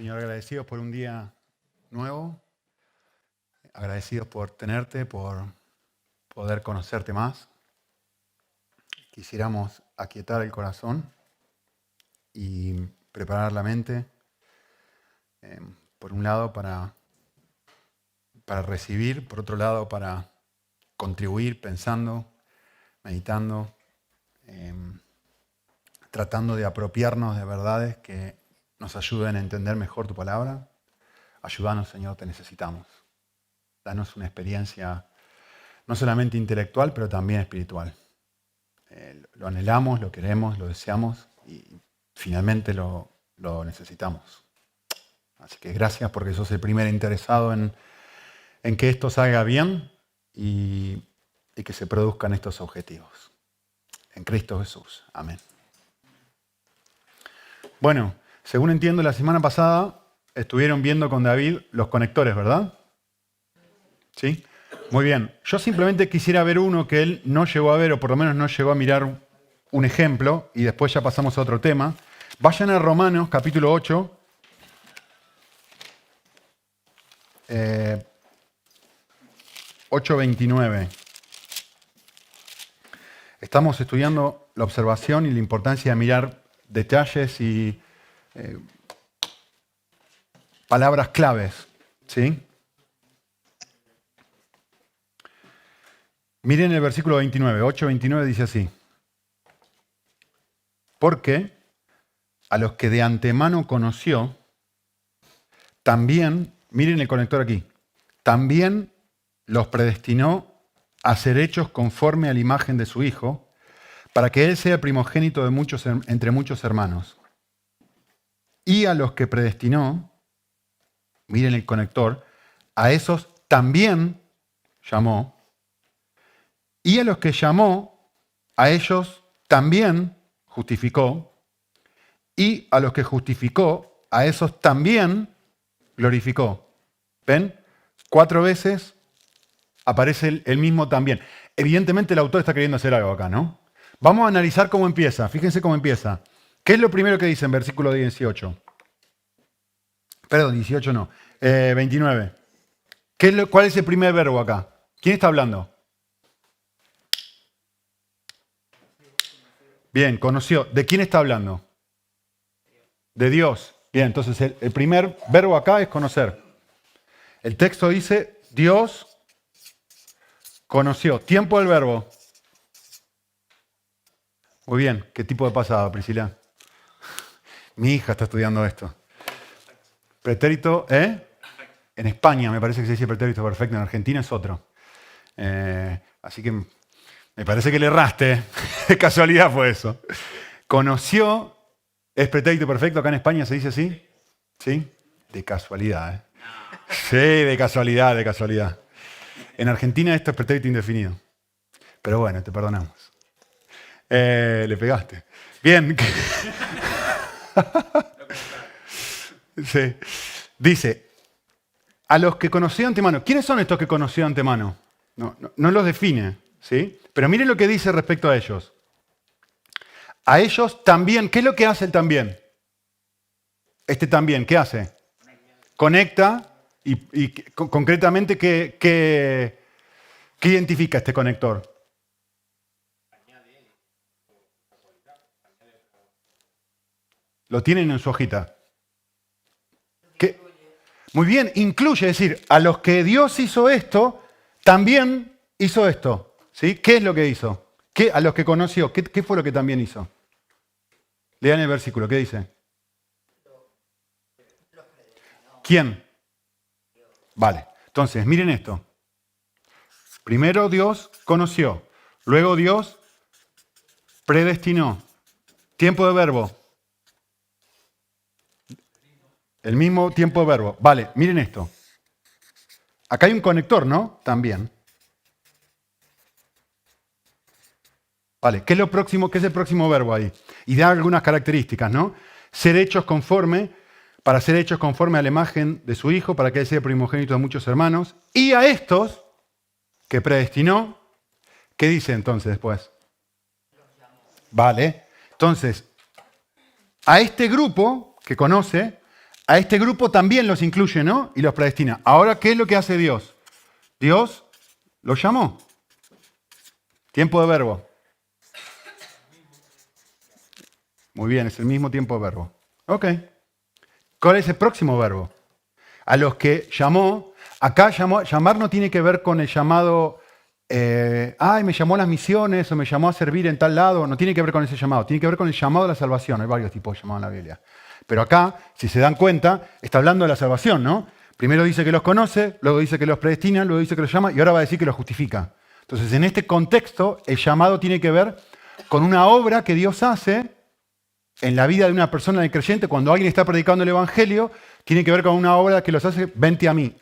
Señor, agradecidos por un día nuevo, agradecidos por tenerte, por poder conocerte más. Quisiéramos aquietar el corazón y preparar la mente, por un lado para recibir, por otro lado para contribuir pensando, meditando, tratando de apropiarnos de verdades que nos ayuden a entender mejor tu palabra. Ayúdanos, Señor, te necesitamos. Danos una experiencia no solamente intelectual, pero también espiritual. Lo anhelamos, lo queremos, lo deseamos y finalmente lo necesitamos. Así que gracias porque sos el primer interesado en que esto salga bien y que se produzcan estos objetivos. En Cristo Jesús. Amén. Bueno, según entiendo, la semana pasada estuvieron viendo con David los conectores, ¿verdad? ¿Sí? Muy bien. Yo simplemente quisiera ver uno que él no llegó a ver, o por lo menos no llegó a mirar un ejemplo, y después ya pasamos a otro tema. Vayan a Romanos, capítulo 8. 8:29. Estamos estudiando la observación y la importancia de mirar detalles y palabras claves, ¿sí? Miren el versículo 29, 8:29 dice así. Porque a los que de antemano conoció, también, miren el conector aquí, también los predestinó a ser hechos conforme a la imagen de su Hijo, para que Él sea el primogénito de muchos, entre muchos hermanos. Y a los que predestinó, miren el conector, a esos también llamó. Y a los que llamó, a ellos también justificó. Y a los que justificó, a esos también glorificó. ¿Ven? 4 veces aparece el mismo también. Evidentemente el autor está queriendo hacer algo acá, ¿no? Vamos a analizar cómo empieza. Fíjense cómo empieza. ¿Qué es lo primero que dice en versículo 18? Perdón, 18 no. 29. ¿Cuál es el primer verbo acá? ¿Quién está hablando? Bien, conoció. ¿De quién está hablando? De Dios. Bien, entonces el primer verbo acá es conocer. El texto dice, Dios conoció. Tiempo del verbo. Muy bien. ¿Qué tipo de pasado, Priscila? Mi hija está estudiando esto. Pretérito, En España me parece que se dice pretérito perfecto, en Argentina es otro. Así que me parece que le erraste. De casualidad fue eso. Conoció, ¿es pretérito perfecto? Acá en España se dice así. ¿Sí? De casualidad, ¿eh? Sí, de casualidad, de casualidad. En Argentina esto es pretérito indefinido. Pero bueno, te perdonamos. Le pegaste. Bien. Sí. Dice, a los que conoció de antemano. ¿Quiénes son estos que conoció de antemano? No los define, ¿sí? Pero miren lo que dice respecto a ellos. A ellos también. ¿Qué es lo que hace el también? Este también, ¿qué hace? Conecta y concretamente, ¿qué identifica este conector? Lo tienen en su hojita. ¿Qué? Muy bien, incluye, es decir, a los que Dios hizo esto, también hizo esto. ¿Sí? ¿Qué es lo que hizo? A los que conoció, ¿qué fue lo que también hizo? Lean el versículo, ¿qué dice? ¿Quién? Vale, entonces, miren esto. Primero Dios conoció, luego Dios predestinó. Tiempo de verbo. El mismo tiempo de verbo. Vale, miren esto. Acá hay un conector, ¿no? También. Vale, ¿qué es lo próximo? ¿Qué es el próximo verbo ahí? Y da algunas características, ¿no? Ser hechos conforme, para ser hechos conforme a la imagen de su Hijo, para que Él sea primogénito de muchos hermanos. Y a estos que predestinó, ¿qué dice entonces después? Vale, entonces, a este grupo que conoce, A este grupo también los incluye, ¿no? Y los predestina. Ahora, ¿qué es lo que hace Dios? Dios los llamó. Tiempo de verbo. Muy bien, es el mismo tiempo de verbo. Ok. ¿Cuál es el próximo verbo? A los que llamó. Acá llamar no tiene que ver con el llamado, me llamó a las misiones o me llamó a servir en tal lado. No tiene que ver con ese llamado. Tiene que ver con el llamado a la salvación. Hay varios tipos de llamado en la Biblia. Pero acá, si se dan cuenta, está hablando de la salvación, ¿no? Primero dice que los conoce, luego dice que los predestina, luego dice que los llama y ahora va a decir que los justifica. Entonces, en este contexto, el llamado tiene que ver con una obra que Dios hace en la vida de una persona del creyente. Cuando alguien está predicando el Evangelio, tiene que ver con una obra que los hace, vente a mí.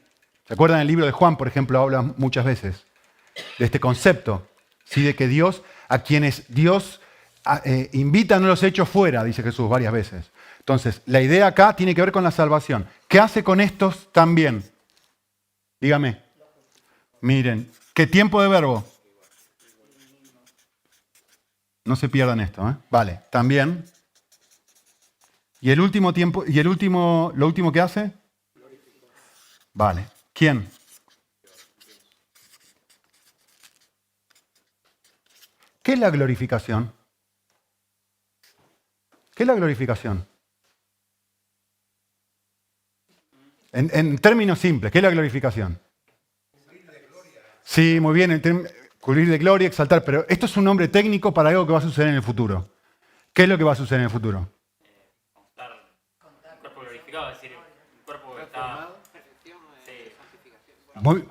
¿Se acuerdan? El libro de Juan, por ejemplo, habla muchas veces de este concepto, ¿sí? De que Dios, a quienes Dios invita, no los echo fuera, dice Jesús varias veces. Entonces, la idea acá tiene que ver con la salvación. ¿Qué hace con estos también? Dígame. Miren, ¿qué tiempo de verbo? No se pierdan esto, ¿eh? Vale, también. ¿Y el último tiempo? ¿Y lo último que hace? Vale. ¿Quién? ¿Qué es la glorificación? ¿Qué es la glorificación? En términos simples, ¿qué es la glorificación? Sí, muy bien, cubrir de gloria, exaltar, pero esto es un nombre técnico para algo que va a suceder en el futuro. ¿Qué es lo que va a suceder en el futuro? Un cuerpo glorificado, es decir, un cuerpo que está... Muy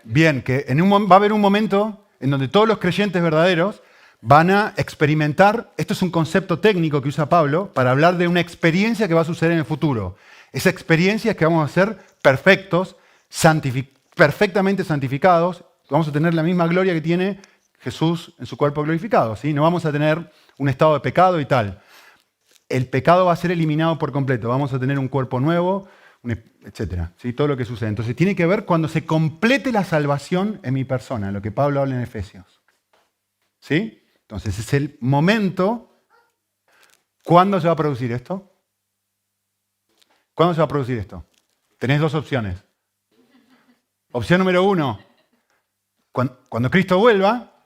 bien, que va a haber un momento en donde todos los creyentes verdaderos van a experimentar, esto es un concepto técnico que usa Pablo, para hablar de una experiencia que va a suceder en el futuro. Esa experiencia es que vamos a ser perfectos, perfectamente santificados, vamos a tener la misma gloria que tiene Jesús en su cuerpo glorificado, ¿sí? No vamos a tener un estado de pecado y tal. El pecado va a ser eliminado por completo, vamos a tener un cuerpo nuevo, etcétera, ¿sí? Todo lo que sucede. Entonces tiene que ver cuando se complete la salvación en mi persona, lo que Pablo habla en Efesios. ¿Sí? Entonces es el momento. ¿Cuándo se va a producir esto? ¿Cuándo se va a producir esto? Tenés dos opciones. Opción número 1, cuando Cristo vuelva.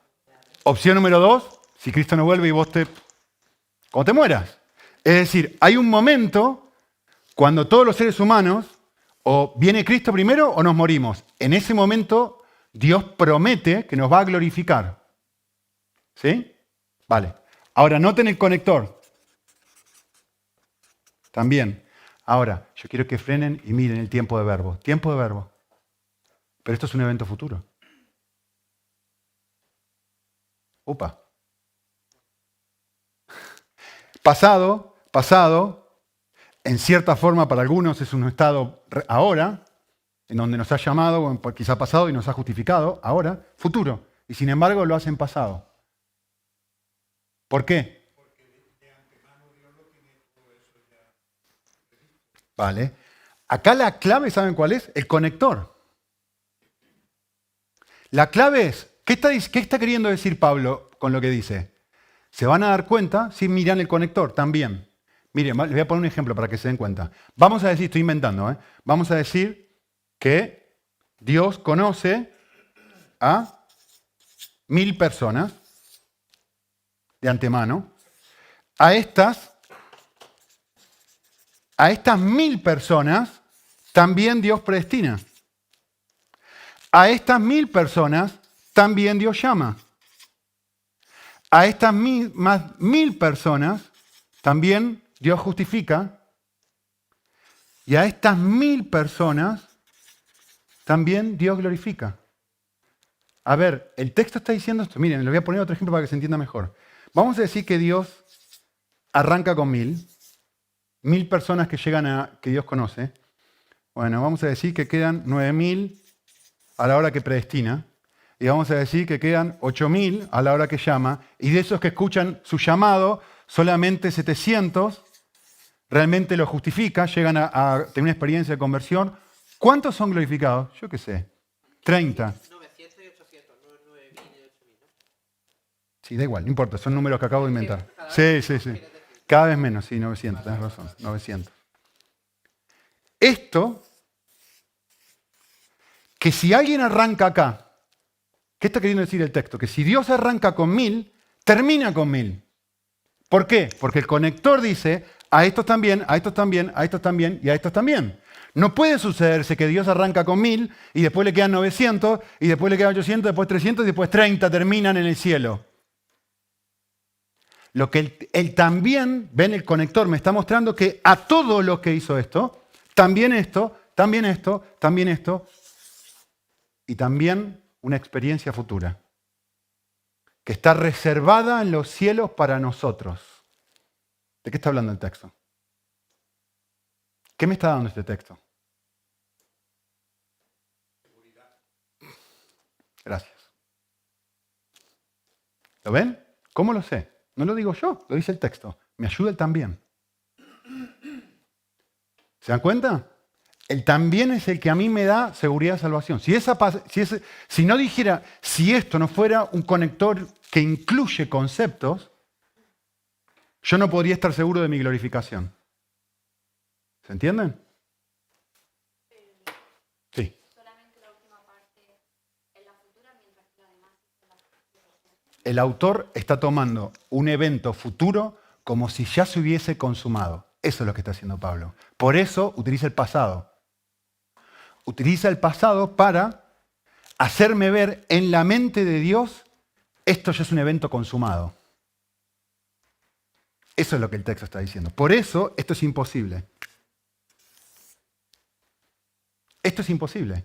Opción número 2, si Cristo no vuelve y cuando te mueras. Es decir, hay un momento cuando todos los seres humanos, o viene Cristo primero o nos morimos. En ese momento Dios promete que nos va a glorificar. ¿Sí? Vale. Ahora, noten el conector. También. Ahora, yo quiero que frenen y miren el tiempo de verbo. Tiempo de verbo. Pero esto es un evento futuro. Upa. Pasado, en cierta forma para algunos es un estado ahora, en donde nos ha llamado, o quizá pasado y nos ha justificado, ahora, futuro. Y sin embargo lo hacen pasado. ¿Por qué? Vale. Acá la clave, ¿saben cuál es? El conector. La clave es, ¿qué está queriendo decir Pablo con lo que dice? Se van a dar cuenta si miran el conector también. Miren, les voy a poner un ejemplo para que se den cuenta. Vamos a decir, estoy inventando, ¿eh? Vamos a decir que Dios conoce a 1000 personas de antemano. A estas 1000 personas también Dios predestina. A estas 1000 personas también Dios llama. A estas mismas 1000 personas también Dios justifica. Y a estas 1000 personas también Dios glorifica. A ver, el texto está diciendo esto. Miren, les voy a poner otro ejemplo para que se entienda mejor. Vamos a decir que Dios arranca con 1000 personas que llegan que Dios conoce. Bueno, vamos a decir que quedan 9000 a la hora que predestina. Y vamos a decir que quedan 8000 a la hora que llama. Y de esos que escuchan su llamado, solamente 700 realmente lo justifica, llegan a tener una experiencia de conversión. ¿Cuántos son glorificados? Yo qué sé. 30. 900 y 800, no 9000 y 8000, ¿no? Sí, da igual, no importa, son números que acabo de inventar. Sí. Cada vez menos, sí, 900, tenés razón, 900. esto, que si alguien arranca acá, ¿qué está queriendo decir el texto? Que si Dios arranca con 1000, termina con 1000. ¿Por qué? Porque el conector dice, a estos también, a estos también, a estos también y a estos también. No puede sucederse que Dios arranca con 1000 y después le quedan 900 y después le quedan 800, después 300 y después 30 terminan en el cielo. Lo que él también, ven, el conector me está mostrando que a todo lo que hizo esto, también esto, también esto, también esto, y también una experiencia futura, que está reservada en los cielos para nosotros. ¿De qué está hablando el texto? ¿Qué me está dando este texto? Gracias. ¿Lo ven? ¿Cómo lo sé? No lo digo yo, lo dice el texto. Me ayuda el también. ¿Se dan cuenta? El también es el que a mí me da seguridad de salvación. Si no dijera, si esto no fuera un conector que incluye conceptos, yo no podría estar seguro de mi glorificación. ¿Se entienden? Sí. Solamente la última parte en la futura, mientras que la demás es la futura. El autor está tomando un evento futuro como si ya se hubiese consumado. Eso es lo que está haciendo Pablo. Por eso utiliza el pasado. Utiliza el pasado para hacerme ver en la mente de Dios, esto ya es un evento consumado. Eso es lo que el texto está diciendo. Por eso esto es imposible. Esto es imposible.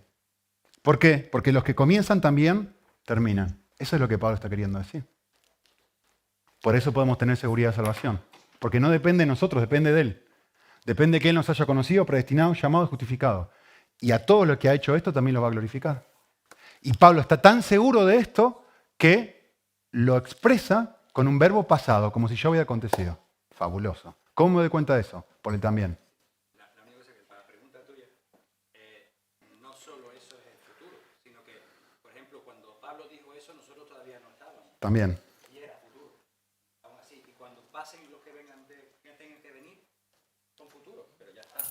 ¿Por qué? Porque los que comienzan también terminan. Eso es lo que Pablo está queriendo decir. Por eso podemos tener seguridad de salvación. Porque no depende de nosotros, depende de Él. Depende de que Él nos haya conocido, predestinado, llamado y justificado. Y a todo lo que ha hecho esto también lo va a glorificar. Y Pablo está tan seguro de esto que lo expresa con un verbo pasado, como si ya hubiera acontecido. Fabuloso. ¿Cómo me doy cuenta de eso? Por el también. La única cosa que para la pregunta tuya, no solo eso es el futuro, sino que, por ejemplo, cuando Pablo dijo eso, nosotros todavía no estábamos. También. Y era futuro. Aún así, y cuando pasen los que vengan que tengan que venir, son futuros, pero ya están.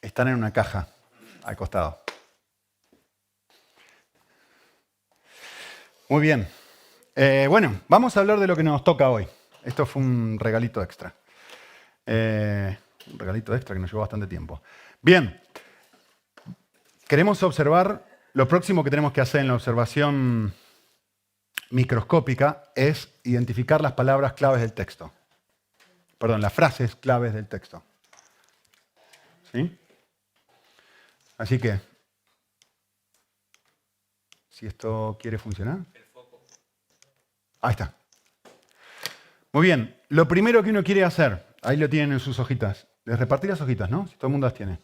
Están en una caja al costado. Muy bien. Bueno, vamos a hablar de lo que nos toca hoy. Esto fue un regalito extra. Un regalito extra que nos llevó bastante tiempo. Bien. Queremos observar, lo próximo que tenemos que hacer en la observación microscópica es identificar las palabras claves del texto. Perdón, las frases claves del texto. ¿Sí? Así que, si esto quiere funcionar. Ahí está. Muy bien. Lo primero que uno quiere hacer, ahí lo tienen en sus hojitas. Les repartí las hojitas, ¿no? Si todo el mundo las tiene.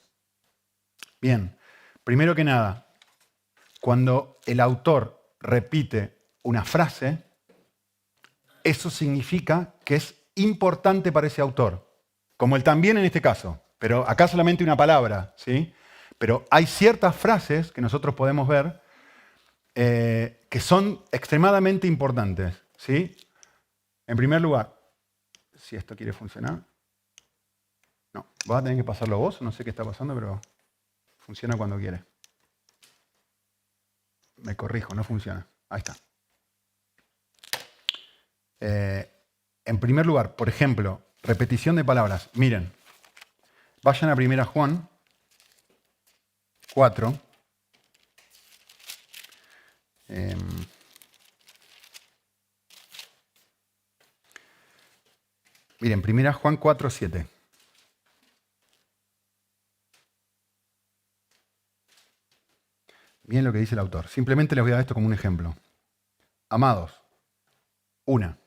Bien. Primero que nada, cuando el autor repite una frase, eso significa que es importante para ese autor. Como el también en este caso. Pero acá solamente una palabra, ¿sí? Pero hay ciertas frases que nosotros podemos ver que son extremadamente importantes, ¿sí? En primer lugar, si esto quiere funcionar. No, vas a tener que pasarlo vos, no sé qué está pasando, pero funciona cuando quiere. Me corrijo, no funciona. Ahí está. En primer lugar, por ejemplo, repetición de palabras. Miren, vayan a 1 Juan 4. Miren, 1 Juan 4, 7. Miren lo que dice el autor. Simplemente les voy a dar esto como un ejemplo. Amados, 1.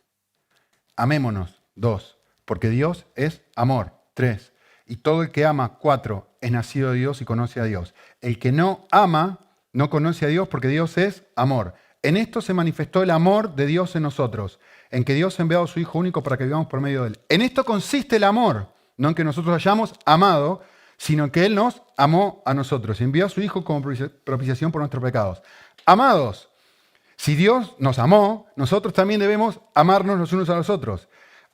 Amémonos, 2. Porque Dios es amor, 3. Y todo el que ama, 4, es nacido de Dios y conoce a Dios. El que no ama, no conoce a Dios porque Dios es amor. En esto se manifestó el amor de Dios en nosotros, en que Dios ha enviado a su Hijo único para que vivamos por medio de Él. En esto consiste el amor, no en que nosotros hayamos amado, sino que Él nos amó a nosotros. Envió a su Hijo como propiciación por nuestros pecados. Amados, si Dios nos amó, nosotros también debemos amarnos los unos a los otros.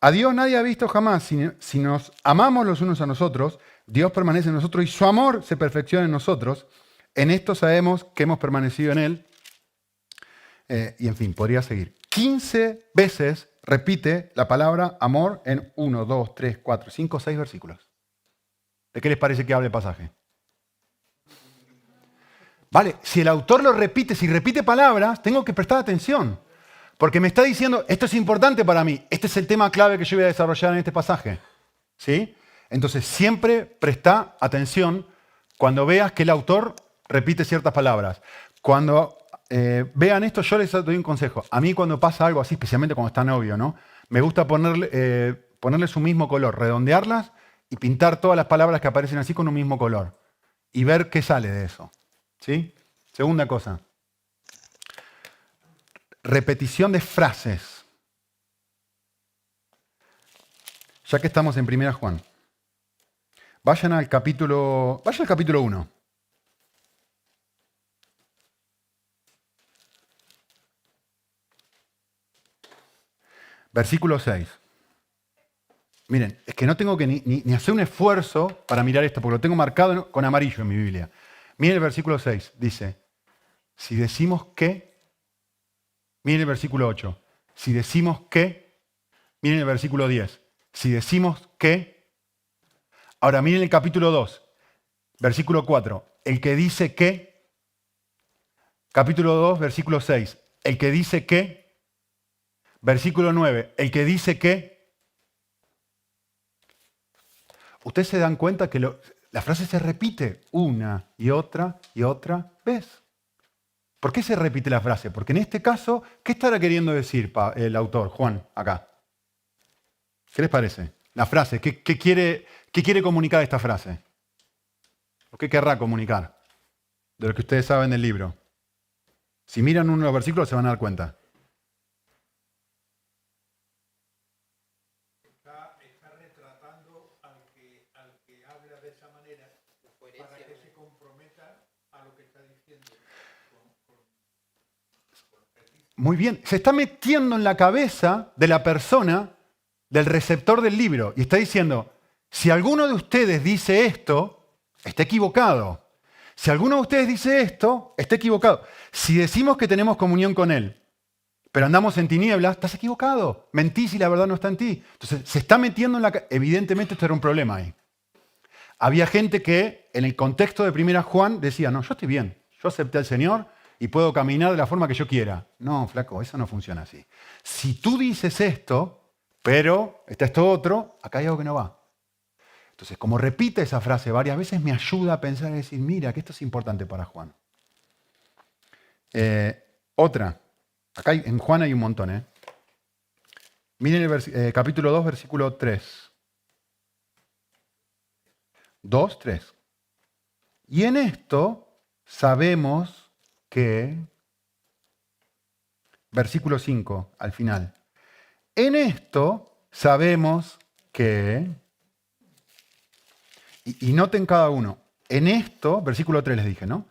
A Dios nadie ha visto jamás. Si nos amamos los unos a nosotros, Dios permanece en nosotros y su amor se perfecciona en nosotros. En esto sabemos que hemos permanecido en Él. Y en fin, podría seguir. 15 veces repite la palabra amor en 1, 2, 3, 4, 5, 6 versículos. ¿De qué les parece que hable el pasaje? Vale, si el autor lo repite, si repite palabras, tengo que prestar atención. Porque me está diciendo, esto es importante para mí, este es el tema clave que yo voy a desarrollar en este pasaje. ¿Sí? Entonces, siempre presta atención cuando veas que el autor repite ciertas palabras. Cuando vean esto, yo les doy un consejo. A mí cuando pasa algo así, especialmente cuando está novio, ¿no? Me gusta ponerle su mismo color, redondearlas y pintar todas las palabras que aparecen así con un mismo color. Y ver qué sale de eso. ¿Sí? Segunda cosa. Repetición de frases. Ya que estamos en 1 Juan. Vayan al capítulo 1. Versículo 6. Miren, es que no tengo que ni hacer un esfuerzo para mirar esto, porque lo tengo marcado con amarillo en mi Biblia. Miren el versículo 6. Dice, si decimos que... Miren el versículo 8. Si decimos que... Miren el versículo 10. Si decimos que... Ahora miren el capítulo 2. Versículo 4. El que dice que... Capítulo 2, versículo 6. El que dice que... Versículo 9. El que dice que... Ustedes se dan cuenta que la frase se repite una y otra vez. ¿Por qué se repite la frase? Porque en este caso, ¿qué estará queriendo decir el autor, Juan, acá? ¿Qué les parece? La frase, ¿qué quiere comunicar esta frase? ¿O qué querrá comunicar? De lo que ustedes saben del libro. Si miran uno de los versículos se van a dar cuenta. Está retratando al que habla de esa manera para que se comprometa a lo que está diciendo. Muy bien, se está metiendo en la cabeza de la persona, del receptor del libro, y está diciendo, si alguno de ustedes dice esto, está equivocado. Si alguno de ustedes dice esto, está equivocado. Si decimos que tenemos comunión con Él, pero andamos en tinieblas, estás equivocado. Mentís y la verdad no está en ti. Entonces, se está metiendo en la cabeza. Evidentemente esto era un problema ahí. Había gente que, en el contexto de 1 Juan, decía, no, yo estoy bien, yo acepté al Señor y puedo caminar de la forma que yo quiera. No, flaco, eso no funciona así. Si tú dices esto, pero está esto otro, acá hay algo que no va. Entonces, como repite esa frase varias veces, me ayuda a pensar y decir, mira, que esto es importante para Juan. Otra. Acá en Juan hay un montón. Miren el capítulo 2, versículo 3. 2, 3. Y en esto sabemos que... Versículo 5, al final. En esto sabemos que... Y noten cada uno. En esto, versículo 3 les dije, ¿no?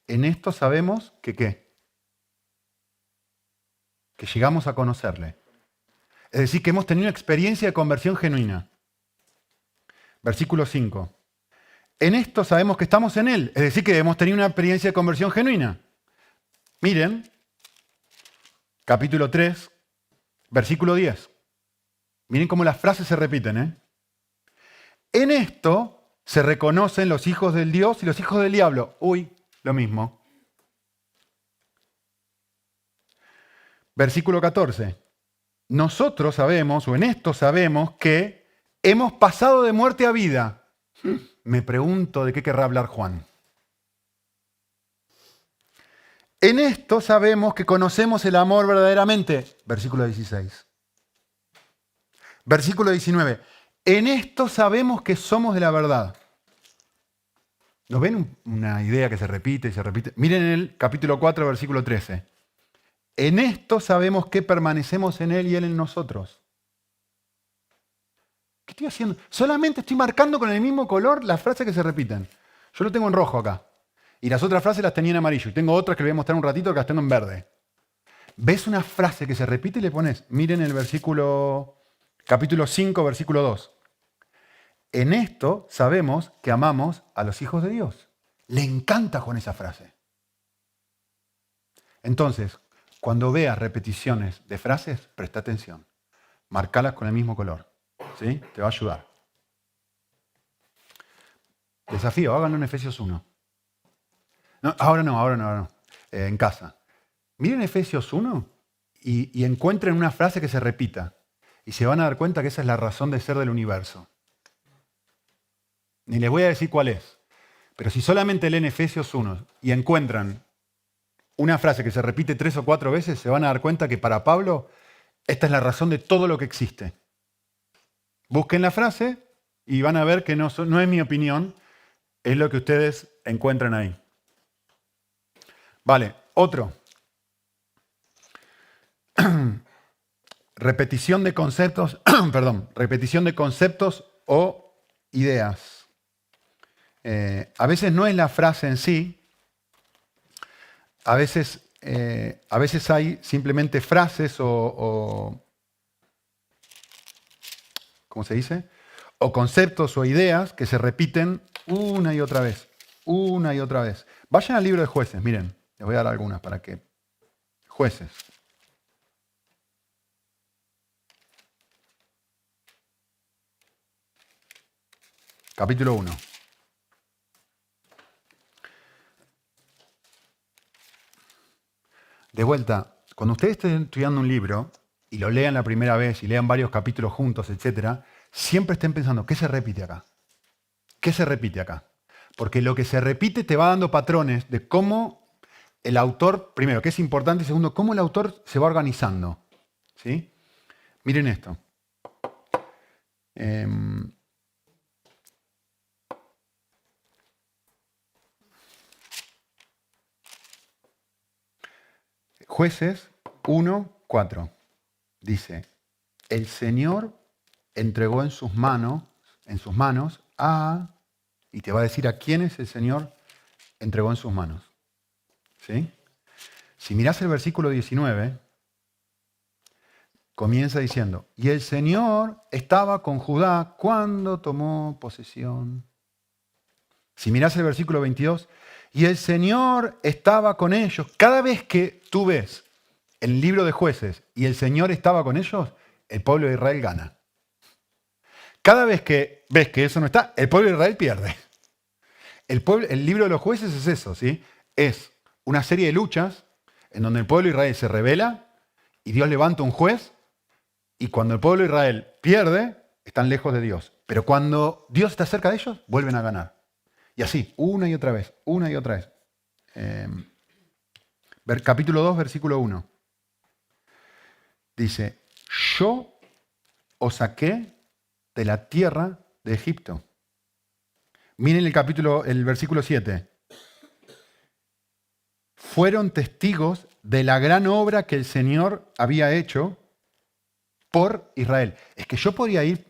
En esto sabemos que ¿qué? Que llegamos a conocerle. Es decir, que hemos tenido una experiencia de conversión genuina. Versículo 5. En esto sabemos que estamos en Él. Es decir, que hemos tenido una experiencia de conversión genuina. Miren, capítulo 3, versículo 10. Miren cómo las frases se repiten. En esto se reconocen los hijos del Dios y los hijos del diablo. Uy, lo mismo. Versículo 14. Nosotros sabemos, o en esto sabemos, que hemos pasado de muerte a vida. Me pregunto de qué querrá hablar Juan. En esto sabemos que conocemos el amor verdaderamente. Versículo 16. Versículo 19. En esto sabemos que somos de la verdad. ¿No ven una idea que se repite y se repite? Miren el capítulo 4, versículo 13. En esto sabemos que permanecemos en Él y Él en nosotros. ¿Qué estoy haciendo? Solamente estoy marcando con el mismo color las frases que se repiten. Yo lo tengo en rojo acá. Y las otras frases las tenía en amarillo. Y tengo otras que les voy a mostrar un ratito que las tengo en verde. ¿Ves una frase que se repite y le pones? Miren el capítulo 5, versículo 2. En esto sabemos que amamos a los hijos de Dios. Le encanta Juan esa frase. Entonces, cuando veas repeticiones de frases, presta atención. Marcalas con el mismo color. ¿Sí? Te va a ayudar. Desafío, háganlo en Efesios 1. No, ahora no. En casa. Miren Efesios 1 y encuentren una frase que se repita. Y se van a dar cuenta que esa es la razón de ser del universo. Ni les voy a decir cuál es. Pero si solamente leen Efesios 1 y encuentran una frase que se repite 3 o 4 veces, se van a dar cuenta que para Pablo esta es la razón de todo lo que existe. Busquen la frase y van a ver que no es mi opinión, es lo que ustedes encuentran ahí. Vale, otro. Repetición de conceptos, repetición de conceptos o ideas. A veces no es la frase en sí, a veces hay simplemente frases o ¿cómo se dice? O conceptos o ideas que se repiten una y otra vez. Vayan al libro de Jueces, miren, les voy a dar algunas para que... Jueces. Capítulo 1. De vuelta, cuando ustedes estén estudiando un libro y lo lean la primera vez y lean varios capítulos juntos, etc., siempre estén pensando, ¿qué se repite acá? ¿Qué se repite acá? Porque lo que se repite te va dando patrones de cómo el autor, primero, que es importante, y segundo, cómo el autor se va organizando. ¿Sí? Miren esto. Jueces 1:4 dice, el Señor entregó en sus manos a, y te va a decir a quiénes el Señor entregó en sus manos. ¿Sí? Si mirás el versículo 19, comienza diciendo, y el Señor estaba con Judá cuando tomó posesión. Si mirás el versículo 22, y el Señor estaba con ellos. Cada vez que tú ves el libro de Jueces y el Señor estaba con ellos, el pueblo de Israel gana. Cada vez que ves que eso no está, el pueblo de Israel pierde. El libro de los Jueces es eso, ¿sí? Es una serie de luchas en donde el pueblo de Israel se rebela y Dios levanta un juez, y cuando el pueblo de Israel pierde, están lejos de Dios. Pero cuando Dios está cerca de ellos, vuelven a ganar. Y así, una y otra vez. Capítulo 2, versículo 1. Dice, yo os saqué de la tierra de Egipto. Miren el versículo 7. Fueron testigos de la gran obra que el Señor había hecho por Israel. Es que yo podría ir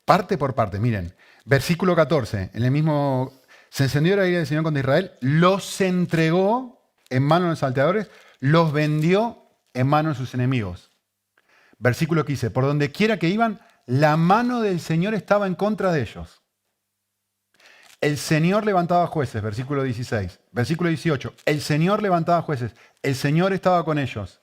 parte por parte. Miren, versículo 14, en el mismo, se encendió la ira del Señor contra Israel, los entregó en manos de los salteadores, los vendió en manos de sus enemigos. Versículo 15, por donde quiera que iban, la mano del Señor estaba en contra de ellos. El Señor levantaba jueces, versículo 16. Versículo 18, el Señor levantaba jueces, el Señor estaba con ellos.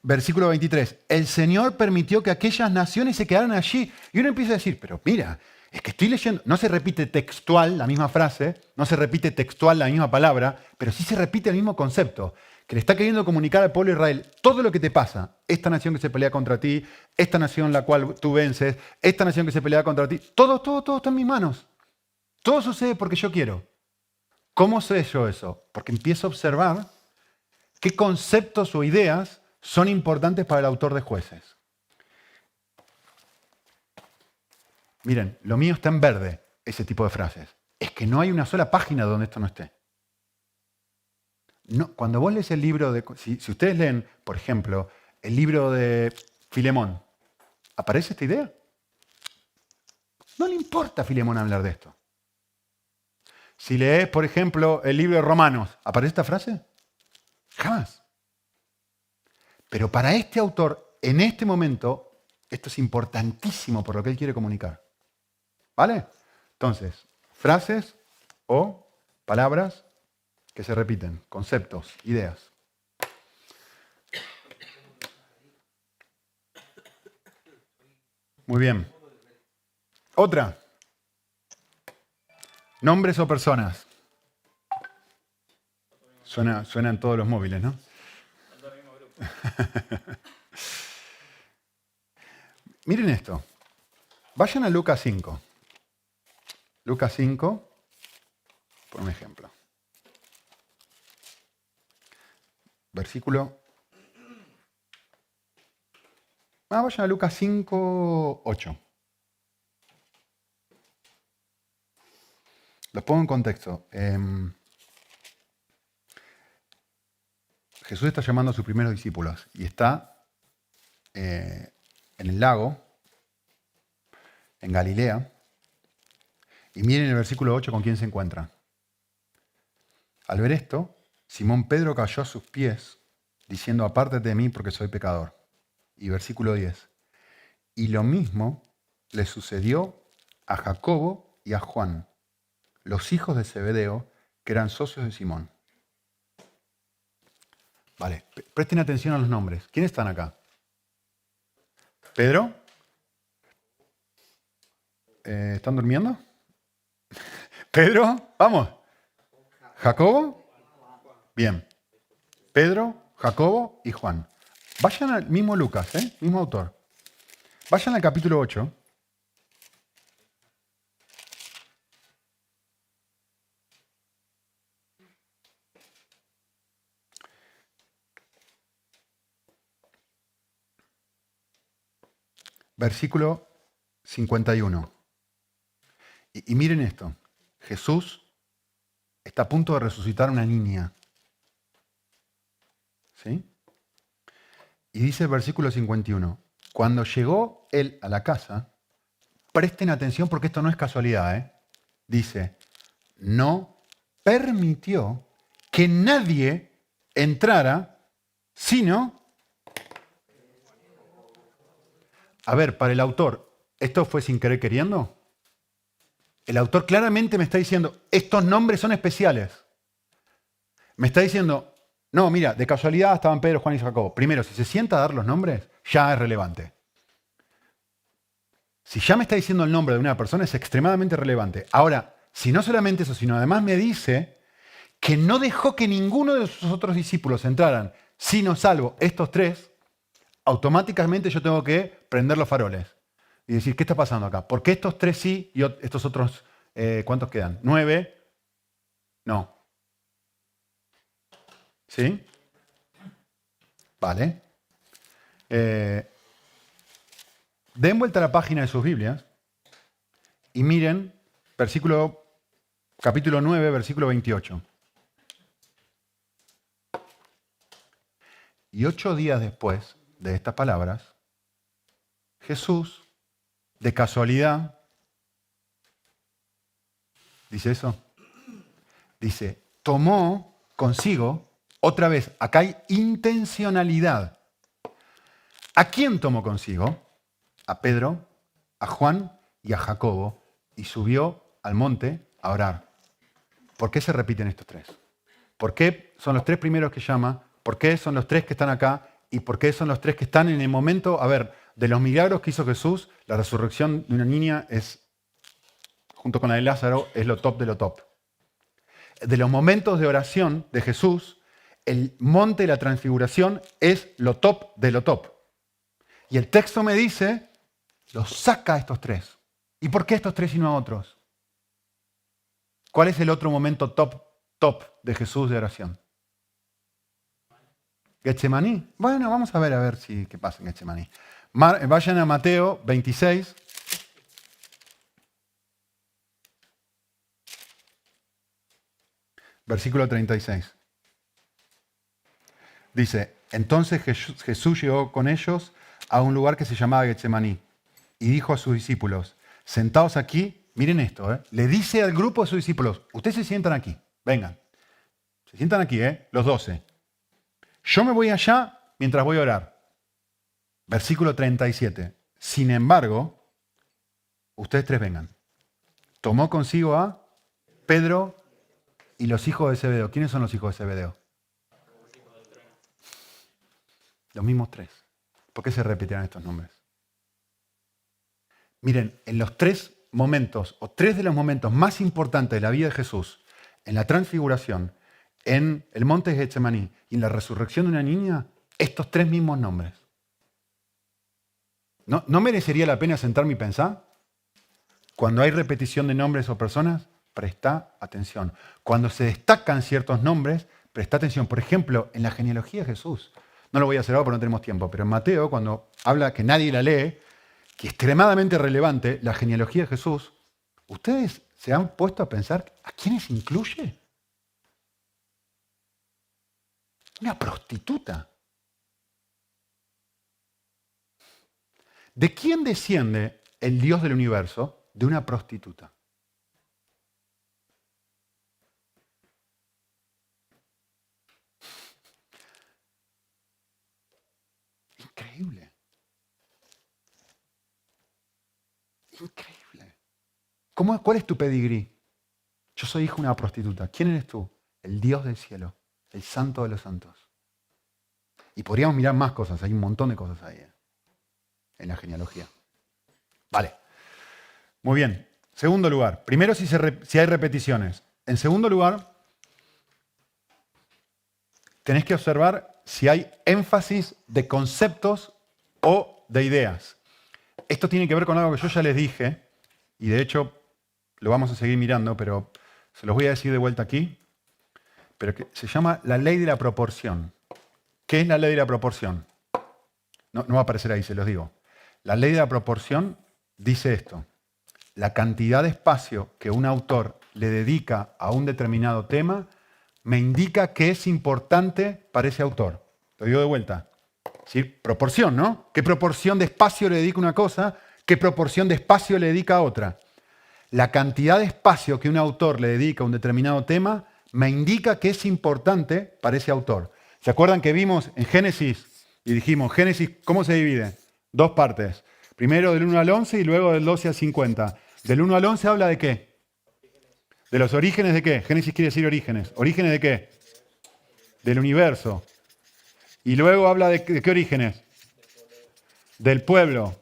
Versículo 23, el Señor permitió que aquellas naciones se quedaran allí. Y uno empieza a decir, pero mira, es que estoy leyendo, no se repite textual la misma frase, no se repite textual la misma palabra, pero sí se repite el mismo concepto, que le está queriendo comunicar al pueblo de Israel todo lo que te pasa, esta nación que se pelea contra ti, esta nación la cual tú vences, esta nación que se pelea contra ti, todo está en mis manos. Todo sucede porque yo quiero. ¿Cómo sé yo eso? Porque empiezo a observar qué conceptos o ideas son importantes para el autor de Jueces. Miren, lo mío está en verde, ese tipo de frases. Es que no hay una sola página donde esto no esté. No, cuando vos lees el libro de... Si ustedes leen, por ejemplo, el libro de Filemón, ¿aparece esta idea? No le importa a Filemón hablar de esto. Si lees, por ejemplo, el libro de Romanos, ¿aparece esta frase? Jamás. Pero para este autor, en este momento, esto es importantísimo por lo que él quiere comunicar. ¿Vale? Entonces, frases o palabras que se repiten, conceptos, ideas. Muy bien. Otra. Nombres o personas. Suenan todos los móviles, ¿no? Miren esto. Vayan a Lucas 5. Lucas 5, por un ejemplo. Versículo. Vayan a Lucas 5, 8. Los pongo en contexto. Jesús está llamando a sus primeros discípulos y está en el lago, en Galilea. Y miren el versículo 8 con quién se encuentra. Al ver esto, Simón Pedro cayó a sus pies, diciendo, apártate de mí porque soy pecador. Y versículo 10. Y lo mismo le sucedió a Jacobo y a Juan, los hijos de Zebedeo, que eran socios de Simón. Vale, presten atención a los nombres. ¿Quiénes están acá? ¿Pedro? ¿Están durmiendo? ¿Pedro? Vamos. ¿Jacobo? Bien. Pedro, Jacobo y Juan. Vayan al mismo Lucas, mismo autor. Vayan al capítulo 8. Versículo 51. Y miren esto. Jesús está a punto de resucitar a una niña. ¿Sí? Y dice el versículo 51. Cuando llegó él a la casa, presten atención porque esto no es casualidad, dice, no permitió que nadie entrara, sino... A ver, para el autor, ¿esto fue sin querer queriendo? El autor claramente me está diciendo, estos nombres son especiales. Me está diciendo, no, mira, de casualidad estaban Pedro, Juan y Jacobo. Primero, si se sienta a dar los nombres, ya es relevante. Si ya me está diciendo el nombre de una persona, es extremadamente relevante. Ahora, si no solamente eso, sino además me dice que no dejó que ninguno de sus otros discípulos entraran, sino salvo estos tres, automáticamente yo tengo que prender los faroles y decir, ¿qué está pasando acá? ¿Por qué estos tres sí y estos otros, cuántos quedan? 9, no. ¿Sí? Vale. Den vuelta a la página de sus Biblias y miren capítulo 9, versículo 28. Y 8 días después de estas palabras, Jesús, de casualidad, ¿dice eso? Dice, tomó consigo, otra vez, acá hay intencionalidad. ¿A quién tomó consigo? A Pedro, a Juan y a Jacobo, y subió al monte a orar. ¿Por qué se repiten estos tres? ¿Por qué son los tres primeros que llama? ¿Por qué son los tres que están acá? ¿Y por qué son los tres que están en el momento? A ver, de los milagros que hizo Jesús, la resurrección de una niña es, junto con la de Lázaro, es lo top de lo top. De los momentos de oración de Jesús, el monte de la transfiguración es lo top de lo top. Y el texto me dice, los saca a estos tres. ¿Y por qué estos tres y no a otros? ¿Cuál es el otro momento top de Jesús de oración? Getsemaní. Bueno, vamos a ver qué pasa en Getsemaní. Vayan a Mateo 26. Versículo 36. Dice, entonces Jesús llegó con ellos a un lugar que se llamaba Getsemaní y dijo a sus discípulos, sentaos aquí, miren esto, le dice al grupo de sus discípulos, ustedes se sientan aquí, vengan, se sientan aquí, los 12. Yo me voy allá, mientras voy a orar. Versículo 37. Sin embargo, ustedes tres vengan. Tomó consigo a Pedro y los hijos de Zebedeo. ¿Quiénes son los hijos de Zebedeo? Los mismos tres. ¿Por qué se repetirán estos nombres? Miren, en los tres momentos, o tres de los momentos más importantes de la vida de Jesús, en la transfiguración, en el monte de Getsemaní y en la resurrección de una niña, estos tres mismos nombres. ¿No merecería la pena sentarme y pensar? Cuando hay repetición de nombres o personas, presta atención. Cuando se destacan ciertos nombres, presta atención. Por ejemplo, en la genealogía de Jesús. No lo voy a hacer ahora porque no tenemos tiempo, pero en Mateo, cuando habla que nadie la lee, que es extremadamente relevante, la genealogía de Jesús, ¿ustedes se han puesto a pensar a quiénes incluye? Una prostituta. ¿De quién desciende el Dios del universo? De una prostituta. Increíble. Increíble. ¿Cuál es tu pedigrí? Yo soy hijo de una prostituta. ¿Quién eres tú? El Dios del cielo, el santo de los santos. Y podríamos mirar más cosas, hay un montón de cosas ahí, en la genealogía. Vale. Muy bien. Segundo lugar. Primero, si hay repeticiones. En segundo lugar, tenés que observar si hay énfasis de conceptos o de ideas. Esto tiene que ver con algo que yo ya les dije, y de hecho lo vamos a seguir mirando, pero se los voy a decir de vuelta aquí, pero que se llama la ley de la proporción. ¿Qué es la ley de la proporción? No va a aparecer ahí, se los digo. La ley de la proporción dice esto. La cantidad de espacio que un autor le dedica a un determinado tema me indica que es importante para ese autor. Lo digo de vuelta. ¿Sí? Proporción, ¿no? ¿Qué proporción de espacio le dedica a una cosa? ¿Qué proporción de espacio le dedica a otra? La cantidad de espacio que un autor le dedica a un determinado tema me indica que es importante para ese autor. ¿Se acuerdan que vimos en Génesis y dijimos, Génesis, ¿cómo se divide? Dos partes. Primero del 1 al 11 y luego del 12 al 50. Del 1 al 11 habla de qué? ¿De los orígenes de qué? Génesis quiere decir orígenes. ¿Orígenes de qué? Del universo. Y luego habla de qué orígenes? Del pueblo.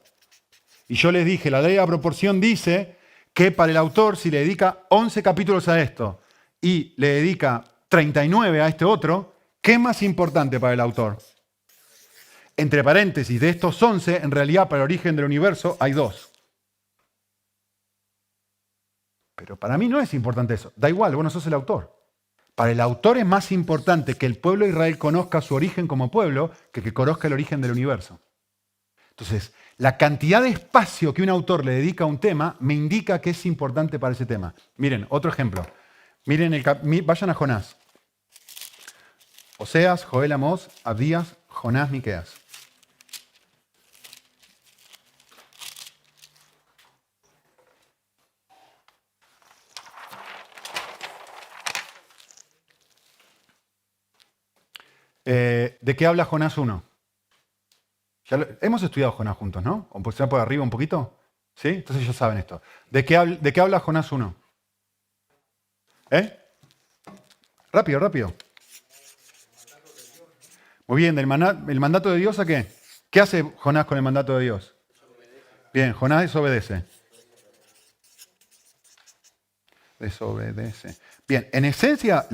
Y yo les dije, la ley de la proporción dice que para el autor, si le dedica 11 capítulos a esto y le dedica 39 a este otro, ¿qué es más importante para el autor? Entre paréntesis, de estos 11, en realidad para el origen del universo hay 2. Pero para mí no es importante eso. Da igual, vos no sos el autor. Para el autor es más importante que el pueblo de Israel conozca su origen como pueblo que conozca el origen del universo. Entonces, la cantidad de espacio que un autor le dedica a un tema me indica que es importante para ese tema. Miren, otro ejemplo. Miren, vayan a Jonás. Oseas, Joel, Amós, Abdías, Jonás, Miqueas. ¿De qué habla Jonás 1? Hemos estudiado Jonás juntos, ¿no? ¿O pues por arriba un poquito? ¿Sí? Entonces ya saben esto. ¿De qué habla Jonás 1? Rápido, rápido. Muy bien, ¿el mandato de Dios a qué? ¿Qué hace Jonás con el mandato de Dios? Bien, Jonás desobedece. Desobedece. Bien, en esencia,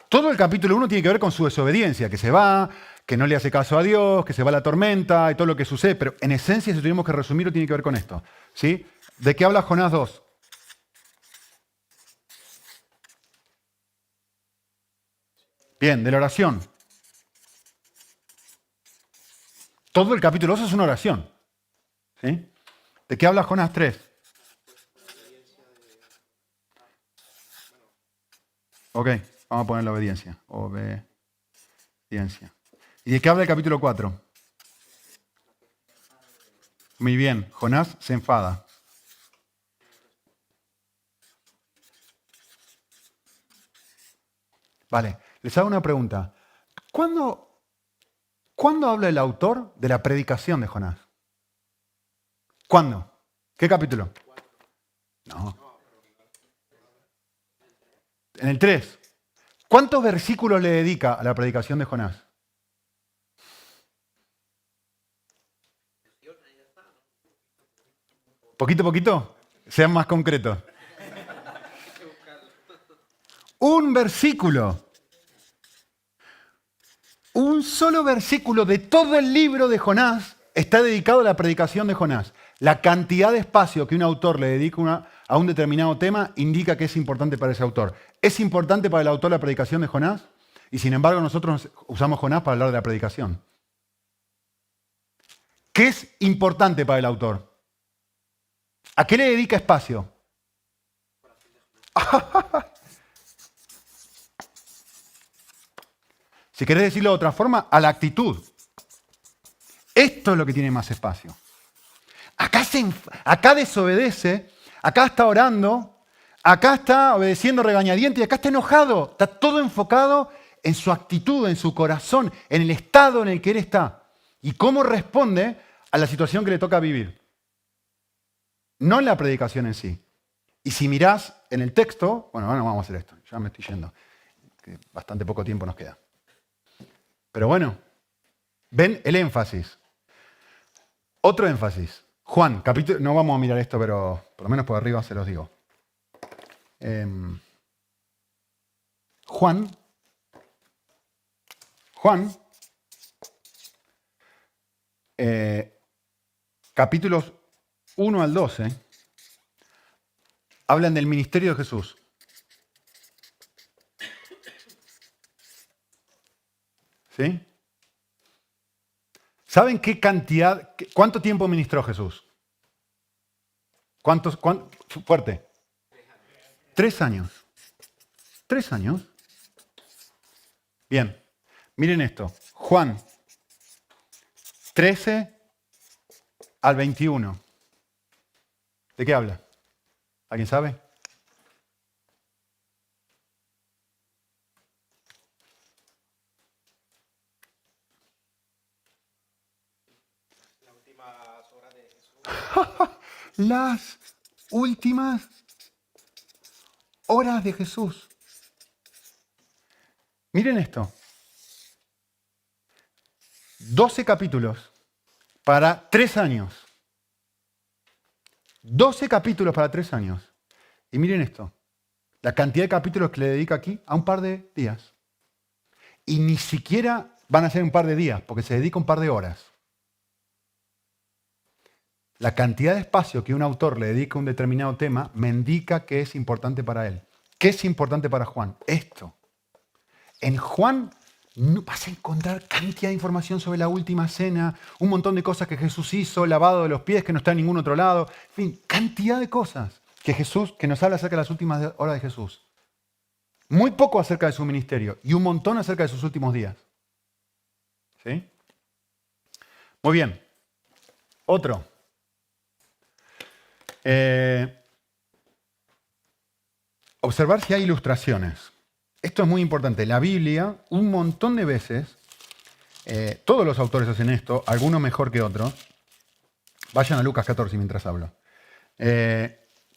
todo el capítulo 1 tiene que ver con su desobediencia, que se va, que no le hace caso a Dios, que se va a la tormenta y todo lo que sucede, pero en esencia, si tuviéramos que resumirlo, tiene que ver con esto. ¿Sí? ¿De qué habla Jonás 2? Bien, de la oración. Todo el capítulo 2 es una oración. ¿Sí? ¿De qué habla Jonás 3? Ok, vamos a poner la obediencia. Obediencia. ¿Y de qué habla el capítulo 4? Muy bien, Jonás se enfada. Vale, les hago una pregunta. ¿Cuándo ¿Cuándo habla el autor de la predicación de Jonás? ¿Cuándo? ¿Qué capítulo? No. En el 3. ¿Cuántos versículos le dedica a la predicación de Jonás? ¿Poquito, poquito? Sean más concretos. Un versículo. Un solo versículo de todo el libro de Jonás está dedicado a la predicación de Jonás. La cantidad de espacio que un autor le dedica a un determinado tema indica que es importante para ese autor. ¿Es importante para el autor la predicación de Jonás? Y sin embargo nosotros usamos Jonás para hablar de la predicación. ¿Qué es importante para el autor? ¿A qué le dedica espacio? Si querés decirlo de otra forma, a la actitud. Esto es lo que tiene más espacio. Acá desobedece, acá está orando, acá está obedeciendo regañadientes y acá está enojado. Está todo enfocado en su actitud, en su corazón, en el estado en el que él está. Y cómo responde a la situación que le toca vivir. No en la predicación en sí. Y si mirás en el texto, bueno, vamos a hacer esto, ya me estoy yendo, que bastante poco tiempo nos queda. Pero bueno, ven el énfasis. Otro énfasis. Juan, capítulo, no vamos a mirar esto, pero por lo menos por arriba se los digo. Juan, capítulos 1 al 12, hablan del ministerio de Jesús. ¿Sí? ¿Saben qué cantidad, cuánto tiempo ministró Jesús? Fuerte. 3 años. 3 años. Bien, miren esto. Juan 13 al 21. ¿De qué habla? ¿Alguien sabe? Las últimas horas de Jesús. Miren esto. 12 capítulos para 3 años. 12 capítulos para 3 años. Y miren esto. La cantidad de capítulos que le dedica aquí a un par de días. Y ni siquiera van a ser un par de días, porque se dedica un par de horas. La cantidad de espacio que un autor le dedica a un determinado tema me indica que es importante para él. ¿Qué es importante para Juan? Esto. En Juan no vas a encontrar cantidad de información sobre la última cena, un montón de cosas que Jesús hizo, lavado de los pies que no está en ningún otro lado, en fin, cantidad de cosas que nos habla acerca de las últimas horas de Jesús. Muy poco acerca de su ministerio y un montón acerca de sus últimos días. ¿Sí? Muy bien. Otro. Observar si hay ilustraciones. Esto es muy importante. La Biblia, un montón de veces, todos los autores hacen esto, algunos mejor que otros. Vayan a Lucas 14 mientras hablo.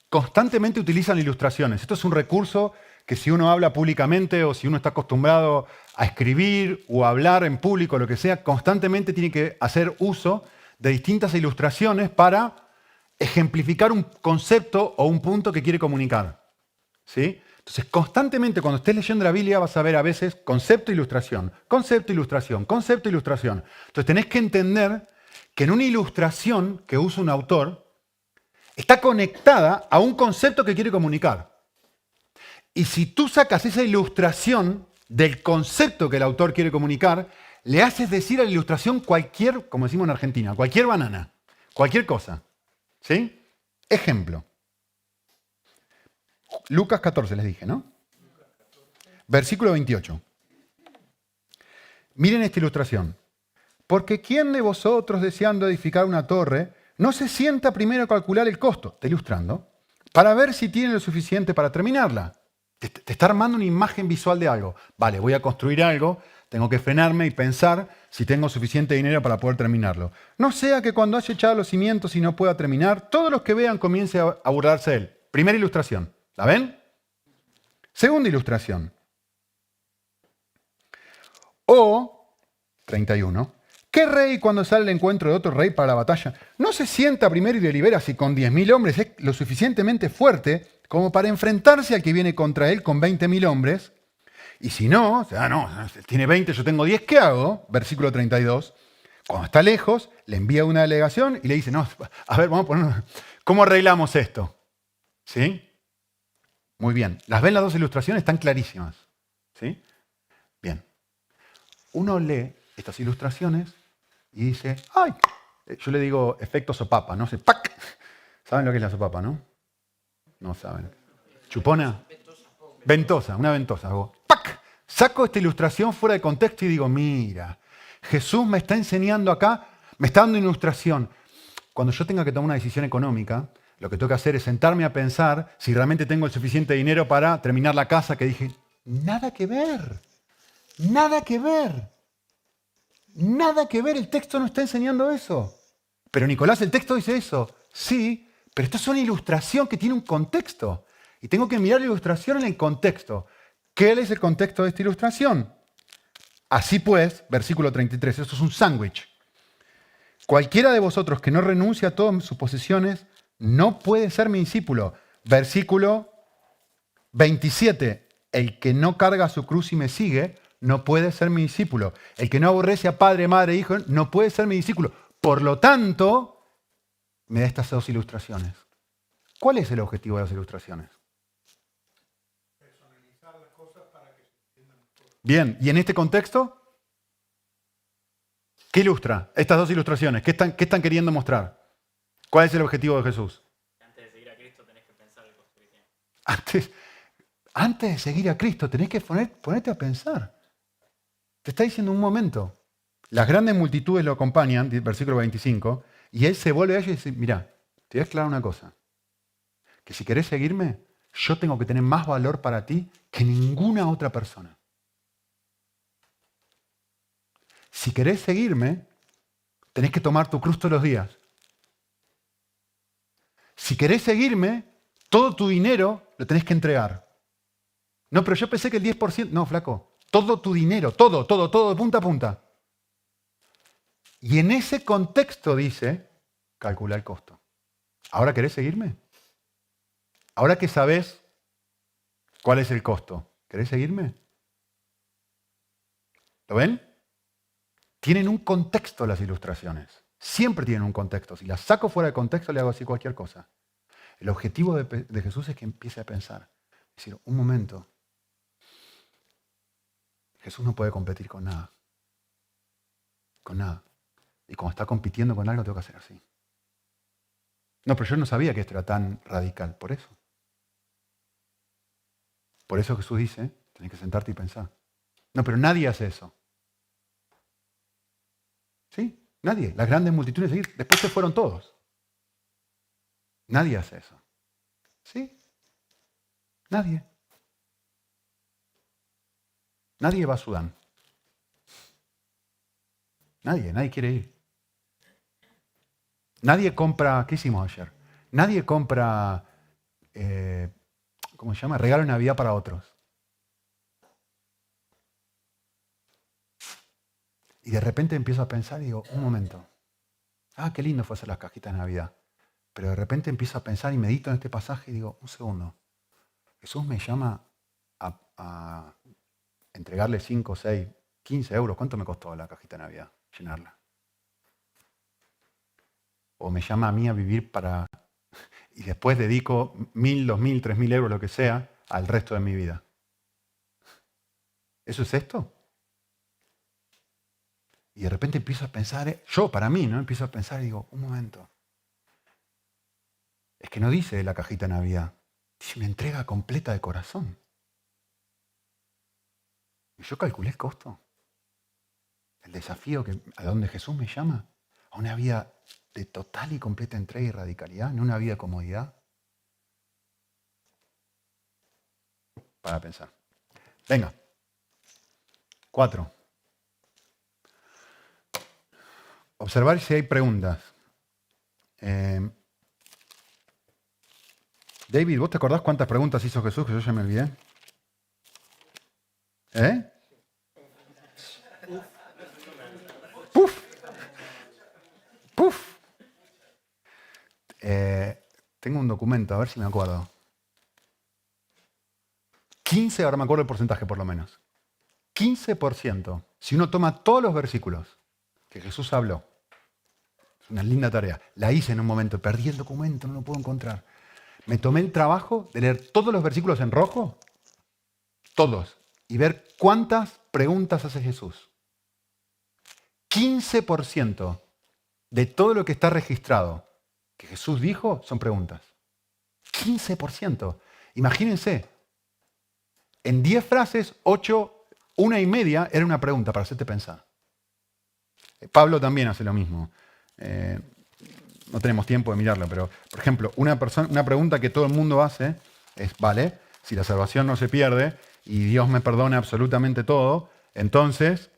Constantemente utilizan ilustraciones. Esto es un recurso que si uno habla públicamente o si uno está acostumbrado a escribir o a hablar en público, lo que sea, constantemente tiene que hacer uso de distintas ilustraciones para ejemplificar un concepto o un punto que quiere comunicar. ¿Sí? Entonces, constantemente cuando estés leyendo la Biblia vas a ver a veces concepto, ilustración, concepto, ilustración, concepto, ilustración. Entonces, tenés que entender que en una ilustración que usa un autor está conectada a un concepto que quiere comunicar. Y si tú sacas esa ilustración del concepto que el autor quiere comunicar, le haces decir a la ilustración cualquier, como decimos en Argentina, cualquier banana, cualquier cosa. ¿Sí? Ejemplo. Lucas 14 les dije, ¿no? Versículo 28. Miren esta ilustración. Porque ¿quién de vosotros deseando edificar una torre no se sienta primero a calcular el costo? Está ilustrando. Para ver si tiene lo suficiente para terminarla. Te está armando una imagen visual de algo. Vale, voy a construir algo. tengo que frenarme y pensar si tengo suficiente dinero para poder terminarlo. No sea que cuando haya echado los cimientos y no pueda terminar, todos los que vean comiencen a burlarse de él. Primera ilustración. ¿La ven? Segunda ilustración. O, 31, ¿qué rey cuando sale al encuentro de otro rey para la batalla no se sienta primero y delibera si con 10.000 hombres es lo suficientemente fuerte como para enfrentarse al que viene contra él con 20.000 hombres? Y si no, o sea, no, tiene 20, yo tengo 10, ¿qué hago? Versículo 32. Cuando está lejos, le envía una delegación y le dice, no, a ver, vamos a poner, ¿cómo arreglamos esto? ¿Sí? Muy bien. ¿Las ven las dos ilustraciones? Están clarísimas. ¿Sí? Bien. Uno lee estas ilustraciones y dice, ¡ay! Yo le digo efecto sopapa, ¿no? ¡Pac! ¿Saben lo que es la sopapa, no? No saben. ¿Chupona? Ventosa, una ventosa. Hago ¡pac! Saco esta ilustración fuera de contexto y digo, mira, Jesús me está enseñando acá, me está dando ilustración. Cuando yo tenga que tomar una decisión económica, lo que tengo que hacer es sentarme a pensar si realmente tengo el suficiente dinero para terminar la casa, que dije, nada que ver, nada que ver, nada que ver, el texto no está enseñando eso. Pero Nicolás, el texto dice eso. Sí, pero esto es una ilustración que tiene un contexto. Y tengo que mirar la ilustración en el contexto. ¿Qué es el contexto de esta ilustración? Así pues, versículo 33, esto es un sándwich. Cualquiera de vosotros que no renuncie a todas sus posesiones no puede ser mi discípulo. Versículo 27, el que no carga su cruz y me sigue no puede ser mi discípulo. El que no aborrece a padre, madre, hijo no puede ser mi discípulo. Por lo tanto, me da estas dos ilustraciones. ¿Cuál es el objetivo de las ilustraciones? Bien, ¿y en este contexto? ¿Qué ilustra? Estas dos ilustraciones, ¿qué están queriendo mostrar? ¿Cuál es el objetivo de Jesús? Antes de seguir a Cristo tenés que pensar el costo que tiene. Antes de seguir a Cristo tenés que ponerte a pensar. Te está diciendo un momento. Las grandes multitudes lo acompañan, versículo 25, y él se vuelve a ellos y dice, mira, te voy a aclarar una cosa, que si querés seguirme, yo tengo que tener más valor para ti que ninguna otra persona. Si querés seguirme, tenés que tomar tu cruz todos los días. Si querés seguirme, todo tu dinero lo tenés que entregar. No, pero yo pensé que el 10%... No, flaco. Todo tu dinero, todo, de punta a punta. Y en ese contexto dice, calcula el costo. ¿Ahora querés seguirme? Ahora que sabés cuál es el costo, ¿querés seguirme? ¿Lo ven? Tienen un contexto las ilustraciones. Siempre tienen un contexto. Si las saco fuera de contexto, le hago así cualquier cosa. El objetivo de Jesús es que empiece a pensar. Es decir, un momento. Jesús no puede competir con nada. Con nada. Y cuando está compitiendo con algo, tengo que hacer así. No, pero yo no sabía que esto era tan radical. Por eso. Por eso Jesús dice, tenés que sentarte y pensar. No, pero nadie hace eso. ¿Sí? Nadie. Las grandes multitudes después se fueron todos. Nadie hace eso. ¿Sí? Nadie. Nadie va a Sudán. Nadie quiere ir. Nadie compra, ¿qué hicimos ayer? Nadie compra, ¿cómo se llama? Regalo de Navidad para otros. Y de repente empiezo a pensar y digo, un momento. Qué lindo fue hacer las cajitas de Navidad. Pero de repente empiezo a pensar y medito en este pasaje y digo, un segundo. Jesús me llama a entregarle 5, 6, 15 euros. ¿Cuánto me costó la cajita de Navidad? Llenarla. O me llama a mí a vivir para... Y después dedico 1.000, 2.000, 3.000 euros, lo que sea, al resto de mi vida. ¿Eso es esto? Y de repente empiezo a pensar, yo para mí, ¿no? Empiezo a pensar y digo, un momento. Es que no dice la cajita de Navidad. Dice una entrega completa de corazón. Y yo calculé el costo. El desafío a donde Jesús me llama. A una vida de total y completa entrega y radicalidad, no una vida de comodidad. Para pensar. Venga. 4. observar si hay preguntas. David, ¿vos te acordás cuántas preguntas hizo Jesús que yo ya me olvidé? ¿Eh? ¡Puf! ¡Puf! Tengo un documento, a ver si me acuerdo. 15, ahora me acuerdo el porcentaje por lo menos. 15%. Si uno toma todos los versículos que Jesús habló, es una linda tarea. La hice en un momento, perdí el documento, no lo puedo encontrar. Me tomé el trabajo de leer todos los versículos en rojo, todos, y ver cuántas preguntas hace Jesús. 15% de todo lo que está registrado que Jesús dijo son preguntas. 15%. Imagínense, en 10 frases, 8, una y media era una pregunta para hacerte pensar. Pablo también hace lo mismo. No tenemos tiempo de mirarlo, pero, por ejemplo, una pregunta que todo el mundo hace es, vale, si la salvación no se pierde y Dios me perdona absolutamente todo, entonces,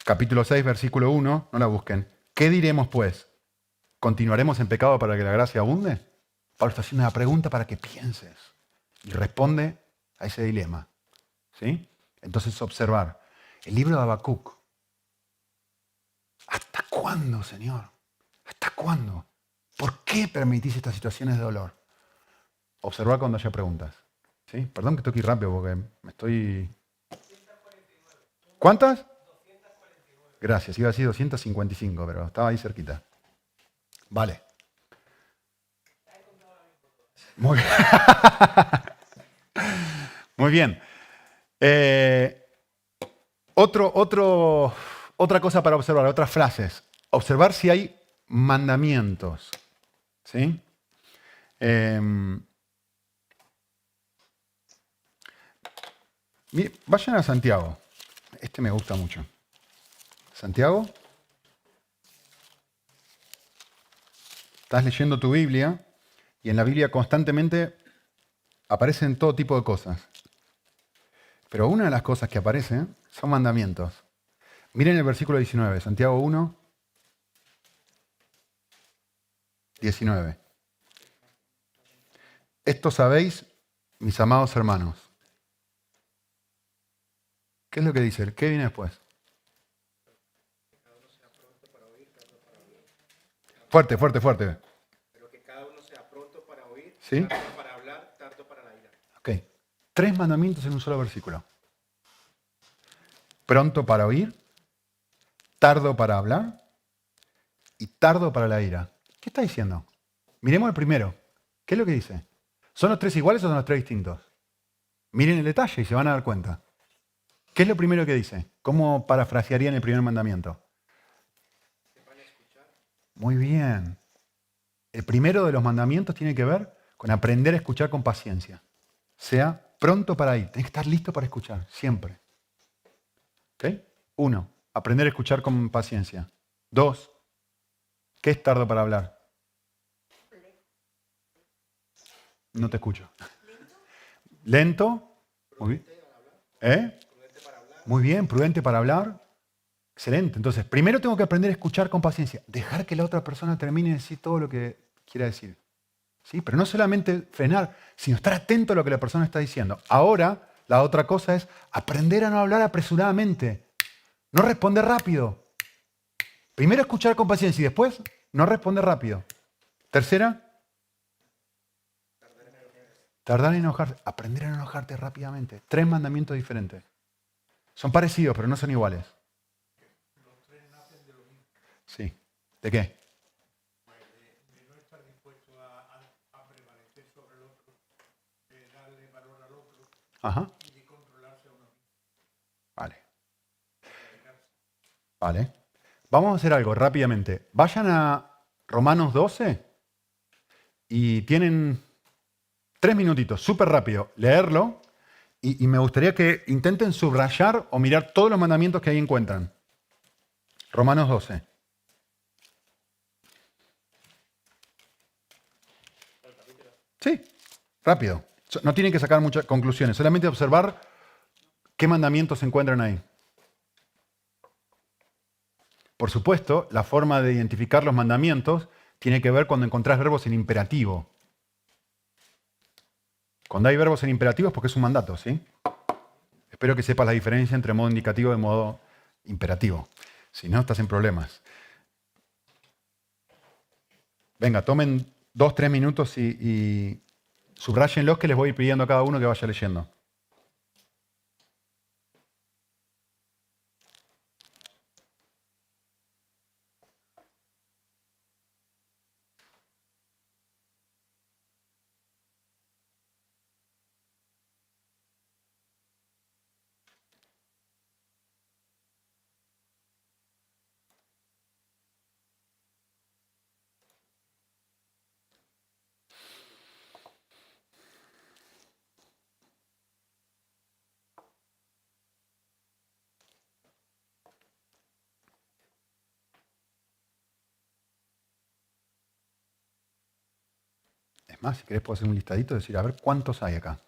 capítulo 6, versículo 1, no la busquen. ¿Qué diremos pues? ¿Continuaremos en pecado para que la gracia abunde? Pablo está haciendo una pregunta para que pienses y responde a ese dilema. ¿Sí? Entonces, observar. El libro de Habacuc. ¿Hasta cuándo, Señor? ¿Hasta cuándo? ¿Por qué permitís estas situaciones de dolor? Observar cuando haya preguntas. ¿Sí? Perdón que toque rápido porque me estoy... ¿Cuántas? 249. Gracias, iba a decir 255, pero estaba ahí cerquita. Vale. Muy bien. Muy bien. Otra cosa para observar, otras frases. Observar si hay mandamientos. ¿Sí? Vayan a Santiago. Este me gusta mucho. Santiago. Estás leyendo tu Biblia y en la Biblia constantemente aparecen todo tipo de cosas. Pero una de las cosas que aparecen son mandamientos. Miren el versículo 19, Santiago 1, 19. Esto sabéis, mis amados hermanos. ¿Qué es lo que dice? ¿Qué viene después? Fuerte, fuerte, fuerte. Pero que cada uno sea pronto para oír, ¿Sí? tardo para hablar, tardo para la ira. Ok. 3 mandamientos en un solo versículo. Pronto para oír, tardo para hablar y tardo para la ira. ¿Qué está diciendo? Miremos el primero. ¿Qué es lo que dice? ¿Son los 3 iguales o son los 3 distintos? Miren el detalle y se van a dar cuenta. ¿Qué es lo primero que dice? ¿Cómo parafrasearían el primer mandamiento? Muy bien. El primero de los mandamientos tiene que ver con aprender a escuchar con paciencia. Sea pronto para ir. Tienes que estar listo para escuchar, siempre. ¿Ok? 1. Aprender a escuchar con paciencia. 2. ¿Qué es tardo para hablar? No te escucho. ¿Lento? Muy bien. Muy bien, prudente para hablar. Excelente. Entonces, primero tengo que aprender a escuchar con paciencia. Dejar que la otra persona termine de decir todo lo que quiera decir. ¿Sí? Pero no solamente frenar, sino estar atento a lo que la persona está diciendo. Ahora, la otra cosa es aprender a no hablar apresuradamente. No responder rápido. Primero escuchar con paciencia y después no responder rápido. Tercera, tardar en enojarse. Aprender a no enojarte rápidamente. 3 mandamientos diferentes. Son parecidos, pero no son iguales. Sí. ¿De qué? De no estar dispuesto a prevalecer sobre el otro, de darle valor al otro. Ajá. Y de controlarse a uno mismo. Vale. Vale. Vamos a hacer algo rápidamente. Vayan a Romanos 12 y tienen 3 minutitos, súper rápido, leerlo y me gustaría que intenten subrayar o mirar todos los mandamientos que ahí encuentran. Romanos 12. Sí, rápido. No tienen que sacar muchas conclusiones, solamente observar qué mandamientos se encuentran ahí. Por supuesto, la forma de identificar los mandamientos tiene que ver cuando encontrás verbos en imperativo. Cuando hay verbos en imperativo es porque es un mandato, ¿sí? Espero que sepas la diferencia entre modo indicativo y modo imperativo. Si no, estás en problemas. Venga, tomen 2-3 minutos y subrayenlos que les voy pidiendo a cada uno que vaya leyendo. Es más, si querés puedo hacer un listadito y decir, a ver cuántos hay acá.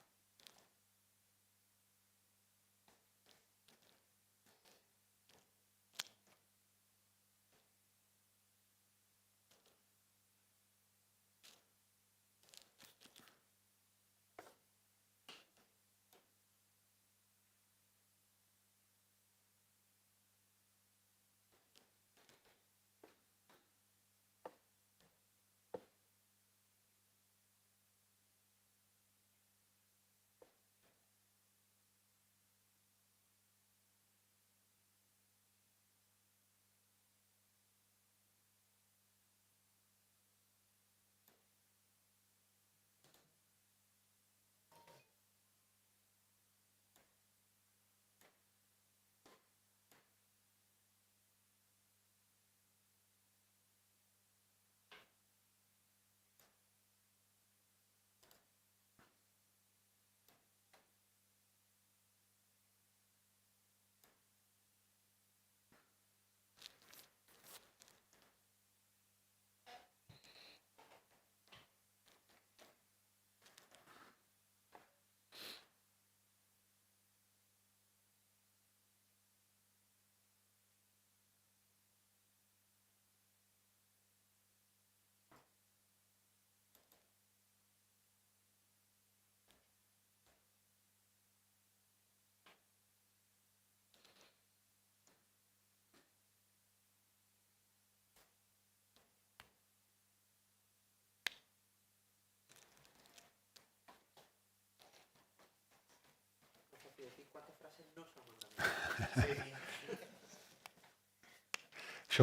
¿Cuántas frases no son mandamientos?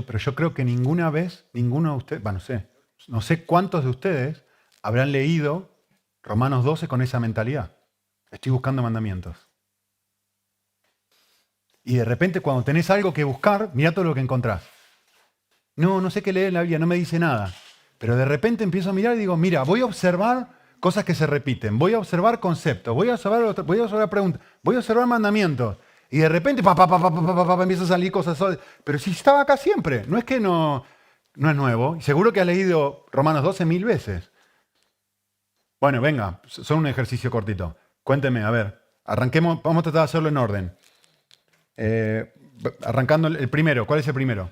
Pero yo creo que ninguna vez, ninguno de ustedes, no sé cuántos de ustedes habrán leído Romanos 12 con esa mentalidad. Estoy buscando mandamientos. Y de repente cuando tenés algo que buscar, mirá todo lo que encontrás. No sé qué leer en la Biblia, no me dice nada. Pero de repente empiezo a mirar y digo, mira, voy a observar cosas que se repiten, voy a observar conceptos, voy a observar preguntas, voy a observar mandamientos. Y de repente empiezan a salir cosas. Pero si estaba acá siempre, no es que no es nuevo. Y seguro que has leído Romanos 12 1000 veces. Bueno, venga, son un ejercicio cortito. Cuénteme, a ver, arranquemos, vamos a tratar de hacerlo en orden. Arrancando el primero, ¿cuál es el primero?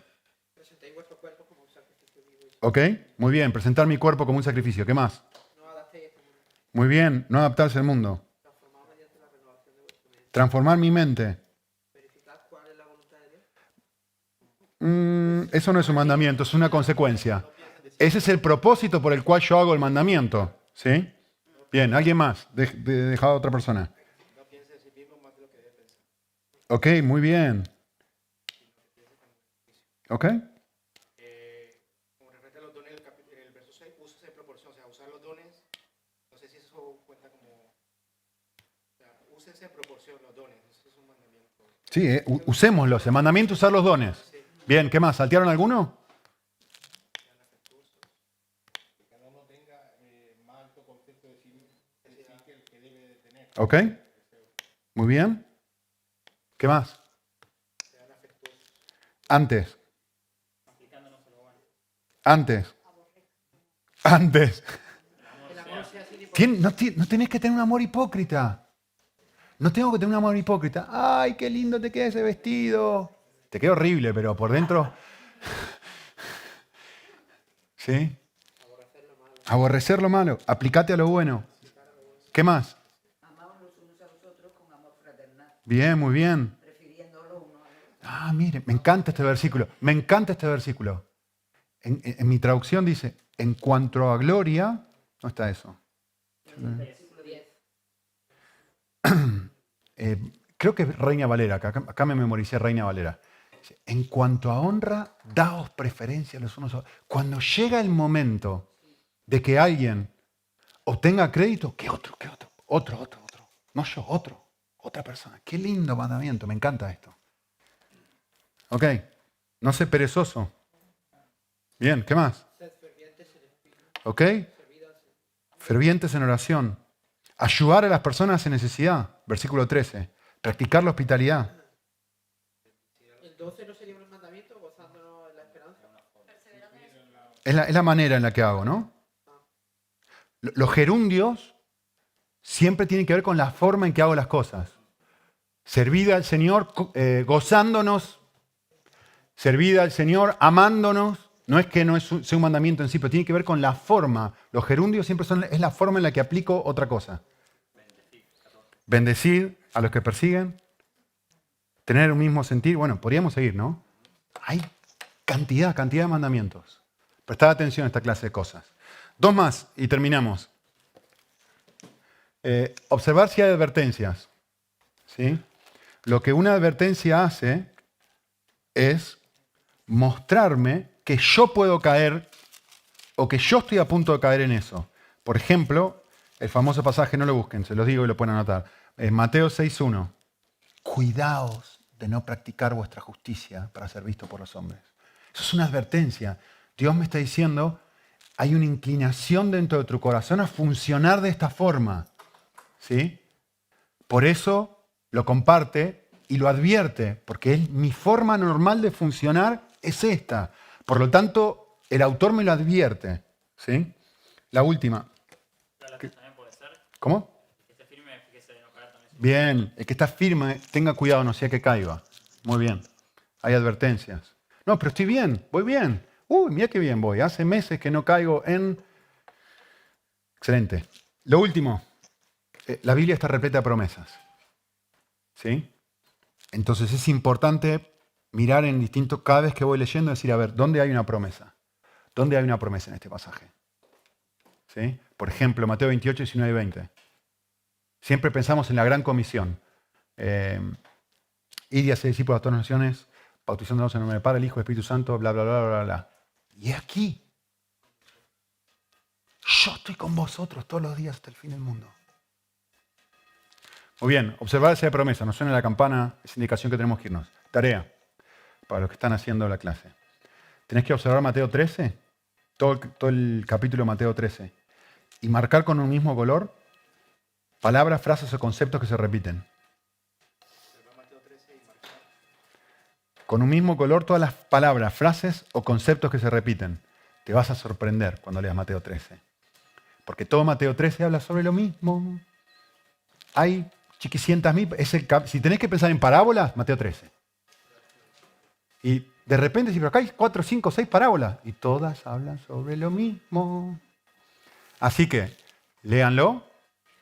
Presentéis vuestro cuerpo como un sacrificio vivo. Ok, muy bien, presentar mi cuerpo como un sacrificio. ¿Qué más? No adaptéis a este mundo. Muy bien, no adaptarse al mundo. Transformaos mediante la renovación de vuestra mente. Transformar mi mente. Verificad cuál es la voluntad de Dios. Eso no es un mandamiento, es una consecuencia. Ese es el propósito por el cual yo hago el mandamiento. ¿Sí? Bien, ¿alguien más? Dejado a otra persona. No piense de sí mismo más de lo que debe pensar. Ok, muy bien. Ok. Con referente a los dones, en el verso 6, úsese en proporción, o sea, usar los dones, no sé si eso cuenta como, o sea, úsense en proporción los dones, eso es un mandamiento. Sí, usémoslos. El mandamiento es usar los dones. Bien, ¿qué más? ¿Saltearon alguno? Que cada uno tenga más alto concepto de sí que el que debe de tener. Ok. Muy bien. ¿Qué más? Sean afectuosos. Antes. Aplicándonos a lo bueno. Antes. El amor sea sin hipocresía. No tenés que tener un amor hipócrita. No tengo que tener un amor hipócrita. ¡Ay, qué lindo te queda ese vestido! Te queda horrible, pero por dentro... ¿Sí? Aborrecer lo malo. Aplicate a lo bueno. ¿Qué más? Amaos los unos a los otros con amor fraternal, Bien, muy bien. prefiriendo los unos a los otros. Ah, mire, me encanta este versículo. Me encanta este versículo. En mi traducción dice, en cuanto a gloria, no está eso. Versículo 10. Creo que es Reina Valera, acá me memoricé Reina Valera. Dice, en cuanto a honra, daos preferencia los unos a otros. Cuando llega el momento de que alguien obtenga crédito, que otro. No yo, otra persona. Qué lindo mandamiento, me encanta esto. Ok, no sé perezoso. Bien, ¿qué más? Sed fervientes en espíritu. Ok, Servido al Señor. fervientes en oración. Ayudar a las personas en necesidad, versículo 13. Practicar la hospitalidad. El 12 no sería un mandamiento, gozándonos en la esperanza. Es la manera en la que hago, ¿no? Los gerundios siempre tienen que ver con la forma en que hago las cosas. Servida al Señor, gozándonos. Servida al Señor, amándonos. No es que no sea un mandamiento en sí, pero tiene que ver con la forma. Los gerundios siempre es la forma en la que aplico otra cosa. Bendecir a los que persiguen. Tener un mismo sentir. Bueno, podríamos seguir, ¿no? Hay cantidad de mandamientos. Prestad atención a esta clase de cosas. 2 más y terminamos. Observar si hay advertencias. ¿Sí? Lo que una advertencia hace es mostrarme que yo puedo caer o que yo estoy a punto de caer en eso. Por ejemplo, el famoso pasaje, no lo busquen, se los digo y lo pueden anotar. Mateo 6.1. Cuidaos de no practicar vuestra justicia para ser visto por los hombres. Eso es una advertencia. Dios me está diciendo, hay una inclinación dentro de tu corazón a funcionar de esta forma. ¿Sí? Por eso lo comparte y lo advierte, porque mi forma normal de funcionar es esta. Por lo tanto, el autor me lo advierte. ¿Sí? La última. Gálatas también puede ser. ¿Cómo? Que esté firme, fíjese de no caer también. Bien, el que está firme, tenga cuidado, no sea que caiga. Muy bien. Hay advertencias. No, pero estoy bien, voy bien. Uy, mira qué bien voy. Hace meses que no caigo en... Excelente. Lo último. La Biblia está repleta de promesas. ¿Sí? Entonces es importante mirar en distintos... Cada vez que voy leyendo, decir, a ver, ¿dónde hay una promesa? ¿Dónde hay una promesa en este pasaje? ¿Sí? Por ejemplo, Mateo 28, 19 y 20. Siempre pensamos en la gran comisión. Ir y hacer discípulos a todas las naciones, bautizándonos en el nombre del Padre, el Hijo y el Espíritu Santo, bla, bla, bla, bla, bla. Y aquí, yo estoy con vosotros todos los días hasta el fin del mundo. Muy bien, observar esa promesa. Nos suena la campana, es indicación que tenemos que irnos. Tarea, para los que están haciendo la clase. Tenés que observar Mateo 13, todo el capítulo de Mateo 13, y marcar con un mismo color palabras, frases o conceptos que se repiten. Con un mismo color todas las palabras, frases o conceptos que se repiten. Te vas a sorprender cuando leas Mateo 13. Porque todo Mateo 13 habla sobre lo mismo. Hay chiquicientas mil. Si tenés que pensar en parábolas, Mateo 13. Y de repente, si pero acá hay 4, 5, 6 parábolas. Y todas hablan sobre lo mismo. Así que, léanlo,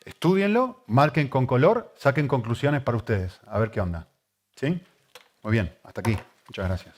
estúdienlo, marquen con color, saquen conclusiones para ustedes. A ver qué onda. ¿Sí? Muy bien, hasta aquí. Muchas gracias.